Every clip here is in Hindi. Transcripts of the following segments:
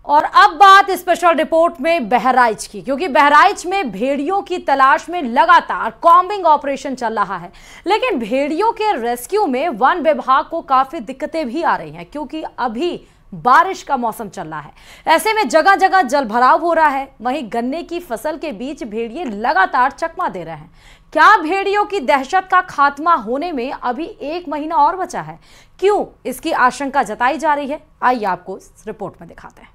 और अब बात स्पेशल रिपोर्ट में बहराइच की, क्योंकि बहराइच में भेड़ियों की तलाश में लगातार कॉम्बिंग ऑपरेशन चल रहा है। लेकिन भेड़ियों के रेस्क्यू में वन विभाग को काफी दिक्कतें भी आ रही हैं, क्योंकि अभी बारिश का मौसम चल रहा है। ऐसे में जगह जगह जल भराव हो रहा है। वहीं गन्ने की फसल के बीच भेड़िए लगातार चकमा दे रहे हैं। क्या भेड़ियों की दहशत का खात्मा होने में अभी 1 महीना और बचा है? क्यों इसकी आशंका जताई जा रही है, आइए आपको इस रिपोर्ट में दिखाते हैं।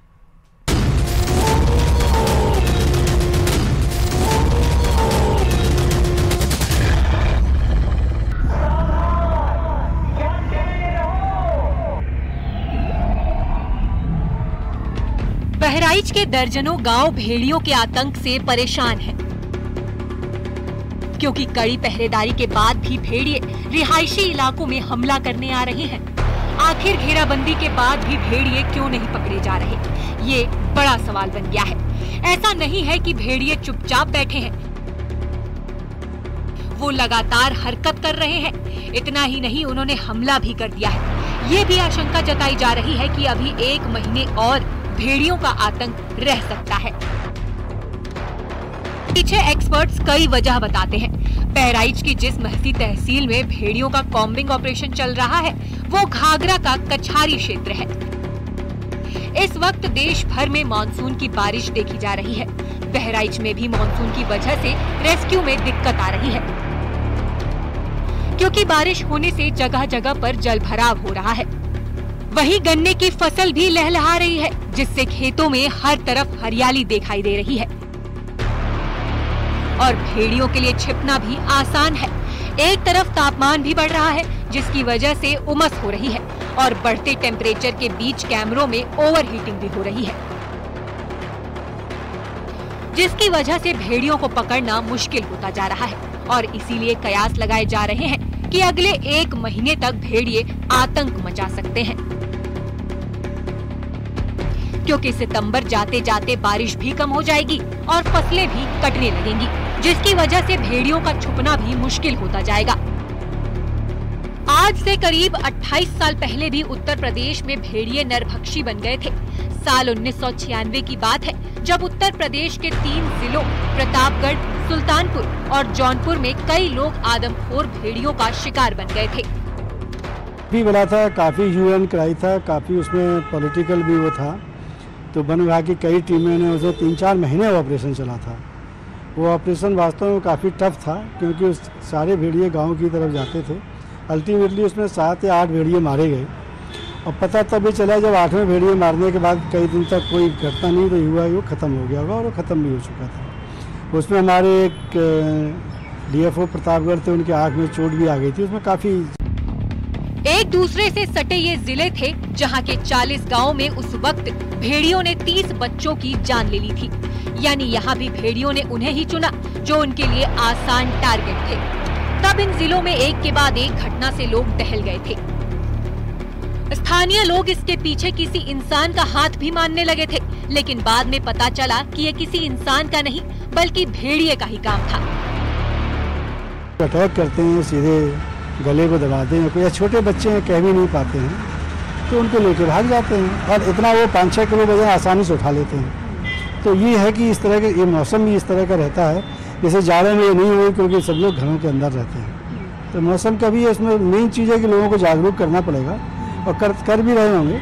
बहराइच के दर्जनों गांव भेड़ियों के आतंक से परेशान हैं, क्योंकि कड़ी पहरेदारी के बाद भी भेड़िए रिहायशी इलाकों में हमला करने आ रहे हैं। आखिर घेराबंदी के बाद भी भेड़िए क्यों नहीं पकड़े जा रहे, ये बड़ा सवाल बन गया है। ऐसा नहीं है कि भेड़िए चुपचाप बैठे हैं, वो लगातार हरकत कर रहे हैं। इतना ही नहीं, उन्होंने हमला भी कर दिया है। ये भी आशंका जताई जा रही है कि अभी 1 महीने और भेड़ियों का आतंक रह सकता है। पीछे एक्सपर्ट्स कई वजह बताते हैं। बहराइच की जिस महसी तहसील में भेड़ियों का कॉम्बिंग ऑपरेशन चल रहा है, वो घाघरा का कछारी क्षेत्र है। इस वक्त देश भर में मानसून की बारिश देखी जा रही है। बहराइच में भी मानसून की वजह से रेस्क्यू में दिक्कत आ रही है, क्योंकि बारिश होने से जगह जगह पर जल भराव हो रहा है। वहीं गन्ने की फसल भी लहलहा रही है, जिससे खेतों में हर तरफ हरियाली दिखाई दे रही है। और भेड़ियों के लिए छिपना भी आसान है। एक तरफ तापमान भी बढ़ रहा है, जिसकी वजह से उमस हो रही है, और बढ़ते टेम्परेचर के बीच कैमरों में ओवरहीटिंग भी हो रही है, जिसकी वजह से भेड़ियों को पकड़ना मुश्किल होता जा रहा है। और इसीलिए कयास लगाए जा रहे हैं कि अगले 1 महीने तक भेड़िए आतंक मचा सकते हैं, क्योंकि सितंबर जाते जाते बारिश भी कम हो जाएगी और फसलें भी कटने लगेंगी, जिसकी वजह से भेड़ियों का छुपना भी मुश्किल होता जाएगा। आज से करीब 28 साल पहले भी उत्तर प्रदेश में भेड़िए नरभक्षी बन गए थे। साल 1996 की बात है, जब उत्तर प्रदेश के 3 जिलों प्रतापगढ़, सुल्तानपुर और जौनपुर में कई लोग आदमखोर भेड़ियों का शिकार बन गए थे। भी बना था, काफी यूएन कराई था, काफी उसमें पॉलिटिकल भी वो था। तो वन विभाग की कई टीमें ने उसे 3-4 महीने ऑपरेशन चला था। वो ऑपरेशन वास्तव में काफ़ी टफ था, क्योंकि उस सारे भेड़िए गांव की तरफ जाते थे। अल्टीमेटली उसमें 7 या 8 भेड़िए मारे गए, और पता तभी चला जब 8वें भेड़िए मारने के बाद कई दिन तक कोई घटना नहीं रही हुआ, वो ख़त्म हो गया होगा, और वो ख़त्म भी हो चुका था। उसमें हमारे एक डीएफओ प्रतापगढ़ थे, उनकी आँख में चोट भी आ गई थी। उसमें काफ़ी एक दूसरे से सटे ये जिले थे, जहां के 40 गांवों में उस वक्त भेड़ियों ने 30 बच्चों की जान ले ली थी। यानी यहाँ भी भेड़ियों ने उन्हें ही चुना, जो उनके लिए आसान टारगेट थे। तब इन जिलों में एक के बाद एक घटना से लोग दहल गए थे। स्थानीय लोग इसके पीछे किसी इंसान का हाथ भी मानने लगे थे, लेकिन बाद में पता चला कि ये किसी इंसान का नहीं, बल्कि भेड़िए का ही काम था। अटैक करते हैं, सीधे गले को दबाते हैं। कोई छोटे बच्चे हैं, कह भी नहीं पाते हैं, तो उनको लेकर भाग जाते हैं, और इतना वो 5-6 किलो वजन आसानी से उठा लेते हैं। तो ये है कि इस तरह के ये मौसम भी इस तरह का रहता है। जैसे जाड़े में ये नहीं हुई, क्योंकि सब लोग घरों के अंदर रहते हैं। तो मौसम का भी इसमें मेन चीज़ है कि लोगों को जागरूक करना पड़ेगा, और कर भी रहे होंगे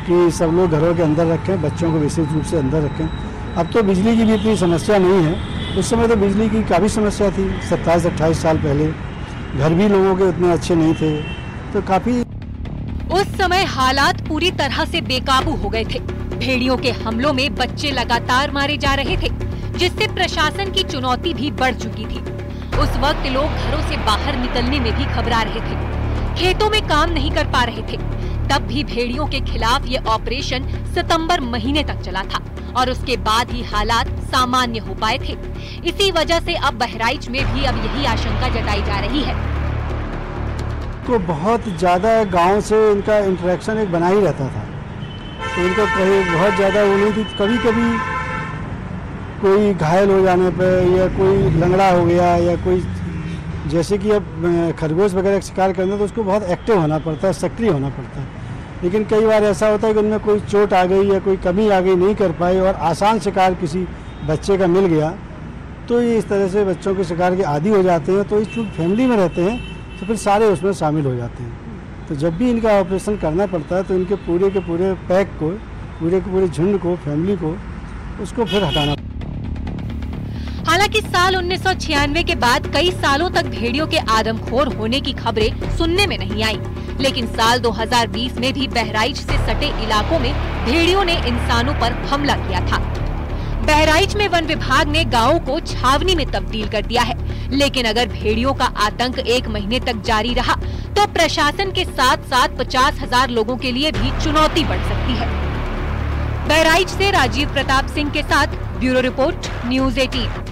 कि सब लोग घरों के अंदर रखें, बच्चों को विशेष रूप से अंदर रखें। अब तो बिजली की भी इतनी समस्या नहीं है, उस समय तो बिजली की काफ़ी समस्या थी। 27-28 साल पहले घर भी लोगों के उतने अच्छे नहीं थे, तो काफ़ी उस समय हालात पूरी तरह से बेकाबू हो गए थे। भेड़ियों के हमलों में बच्चे लगातार मारे जा रहे थे, जिससे प्रशासन की चुनौती भी बढ़ चुकी थी। उस वक्त लोग घरों से बाहर निकलने में भी घबरा रहे थे, खेतों में काम नहीं कर पा रहे थे। तब भी भेड़ियों के खिलाफ ये ऑपरेशन सितंबर महीने तक चला था, और उसके बाद ही हालात सामान्य हो पाए थे। इसी वजह से अब बहराइच में भी अब यही आशंका जताई जा रही है। को बहुत ज़्यादा गांव से इनका इंटरेक्शन एक बना ही रहता था, तो इनका कहीं बहुत ज़्यादा वो नहीं थी। कभी कभी कोई घायल हो जाने पर, या कोई लंगड़ा हो गया, या कोई जैसे कि अब खरगोश वगैरह शिकार करना, तो उसको बहुत एक्टिव होना पड़ता है, सक्रिय होना पड़ता है। लेकिन कई बार ऐसा होता है कि उनमें कोई चोट आ गई या कोई कमी आ गई, नहीं कर पाए और आसान शिकार किसी बच्चे का मिल गया, तो ये इस तरह से बच्चों के शिकार के आदी हो जाते हैं। तो इस फैमिली में रहते हैं तो फिर सारे उसमें शामिल हो जाते हैं। तो जब भी इनका ऑपरेशन करना पड़ता है तो इनके पूरे के पूरे पैक को, पूरे के पूरे झुंड को, फैमिली को, उसको फिर हटाना। हालांकि साल 1996 के बाद कई सालों तक भेड़ियों के आदमखोर होने की खबरें सुनने में नहीं आई, लेकिन साल 2020 में भी बहराइच से सटे इलाकों में भेड़ियों ने इंसानों पर हमला किया था। बहराइच में वन विभाग ने गांवों को छावनी में तब्दील कर दिया है, लेकिन अगर भेड़ियों का आतंक 1 महीने तक जारी रहा तो प्रशासन के साथ साथ 50,000 लोगों के लिए भी चुनौती बढ़ सकती है। बहराइच से राजीव प्रताप सिंह के साथ ब्यूरो रिपोर्ट, न्यूज़ 18।